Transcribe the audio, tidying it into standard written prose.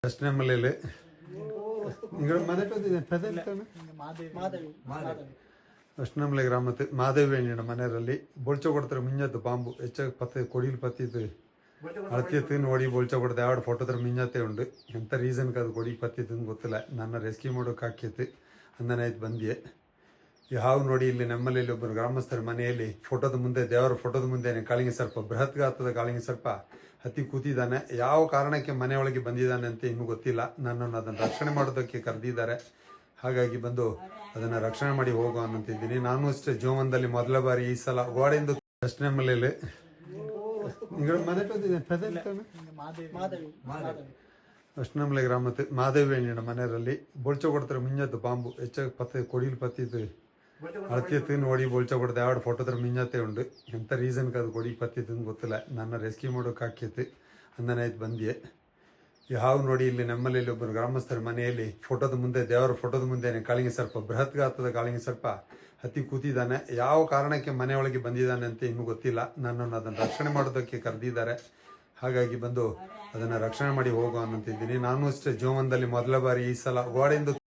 ಪ್ರಶ್ನೆ ಮಲೆಯಲ್ಲಿ ಅಷ್ಟನಮಲೆ ಗ್ರಾಮത്തിൽ ಮಾದೇವಿ ಎಣ್ಣಿನ ಮನೆಯಲ್ಲಿ ಬೊಳ್ಚ ಕೊಡ್ತಾರೆ ಮಿಂಜತ್ತು ಪಾಂಬು ಹೆಚ್ಚ ಪತ್ತೆ ಕೊಡಿಲ್ ಪತ್ತಿತ್ತು ಅಳತಿತ್ತು ನೋಡಿ ಬೊಳ್ಚ ಕೊಡ್ದೆ ಆವಿಡ ಫೋಟೋದ್ರ ಮಿಂಜತ್ತೆ ಉಂಡು ಎಂತ ರೀಸನ್ಗೆ ಅದು ಕೊಡಿ ಪತ್ತಿತ್ತು ಗೊತ್ತಿಲ್ಲ ನನ್ನ ರೆಸ್ಕ್ಯೂ ಮಾಡೋಕೆ ಹಾಕಿತ್ತು ಅಂದನಾಯ್ತು ಬಂದಿಯೇ ಈ ಹಾವು ನೋಡಿ ಇಲ್ಲಿ ನಮ್ಮಲ್ಲಿ ಒಬ್ಬರು ಗ್ರಾಮಸ್ಥರ ಮನೆಯಲ್ಲಿ ಫೋಟೋದ ಮುಂದೆ ದೇವರ ಫೋಟೋದ ಮುಂದೆ ಕಾಳಿಂಗಿ ಸರ್ಪ ಬೃಹತ್ ಗಾತ್ರದ ಕಾಳಿಂಗಿ ಸರ್ಪ ಹತ್ತಿ ಕೂತಿದ್ದಾನೆ ಯಾವ ಕಾರಣಕ್ಕೆ ಮನೆಯೊಳಗೆ ಬಂದಿದ್ದಾನೆ ಅಂತ ಇನ್ನೂ ಗೊತ್ತಿಲ್ಲ ನನ್ನನ್ನು ಅದನ್ನು ರಕ್ಷಣೆ ಮಾಡೋದಕ್ಕೆ ಕರೆದಿದ್ದಾರೆ ಹಾಗಾಗಿ ಬಂದು ಅದನ್ನು ರಕ್ಷಣೆ ಮಾಡಿ ಹೋಗೋ ಅನ್ನಂತಿದ್ದೀನಿ ನಾನು ಅಷ್ಟೇ ಜೀವನದಲ್ಲಿ ಮೊದಲ ಬಾರಿ ಈ ಸಲ ಗೋಡೆಯಿಂದ ಪ್ರಶ್ನೆ ಮಲೆಯಲ್ಲಿ ಅಷ್ಟನಮಲೆ ಗ್ರಾಮത്തിൽ ಮಾದೇವಿ ಎಣ್ಣಿನ ಮನೆಯಲ್ಲಿ ಬೊಳ್ಚ ಕೊಡ್ತಾರೆ ಮಿಂಜತ್ತು ಪಾಂಬು ಹೆಚ್ಚ ಪತ್ತೆ ಕೊಡಿಲ್ ಪತ್ತಿತ್ತು ಅಳತಿತ್ತು ನೋಡಿ ಬೊಳ್ಚ ಕೊಡ್ದೆ ಆವಿಡ ಫೋಟೋದ್ರ ಮಿಂಜತ್ತೆ ಉಂಡು ಎಂತ ರೀಸನ್ಗೆ ಅದು ಕೊಡಿ ಪತ್ತಿತ್ತು ಗೊತ್ತಿಲ್ಲ ನನ್ನ ರೆಸ್ಕ್ಯೂ ಮಾಡೋಕೆ ಹಾಕಿತ್ತು ಅಂದನಾಯ್ತು ಬಂದಿಯೇ ಈ ಹಾವು ನೋಡಿ ಇಲ್ಲಿ ನಮ್ಮಲ್ಲಿ ಒಬ್ಬರು ಗ್ರಾಮಸ್ಥರ ಮನೆಯಲ್ಲಿ ಫೋಟೋದ ಮುಂದೆ ದೇವರ ಫೋಟೋದ ಮುಂದೆ ಕಾಳಿಂಗಿ ಸರ್ಪ ಬೃಹತ್ ಗಾತ್ರದ ಕಾಳಿಂಗಿ ಸರ್ಪ ಹತ್ತಿ ಕೂತಿದ್ದಾನೆ ಯಾವ ಕಾರಣಕ್ಕೆ ಮನೆಯೊಳಗೆ ಬಂದಿದ್ದಾನೆ ಅಂತ ಇನ್ನೂ ಗೊತ್ತಿಲ್ಲ ನನ್ನನ್ನು ಅದನ್ನು ರಕ್ಷಣೆ ಮಾಡೋದಕ್ಕೆ ಕರೆದಿದ್ದಾರೆ ಹಾಗಾಗಿ ಬಂದು ಅದನ್ನು ರಕ್ಷಣೆ ಮಾಡಿ ಹೋಗೋ ಅನ್ನಂತಿದ್ದೀನಿ ನಾನು ಅಷ್ಟೇ ಜೀವನದಲ್ಲಿ ಮೊದಲ ಬಾರಿ ಈ ಸಲ ಗೋಡೆಯಿಂದ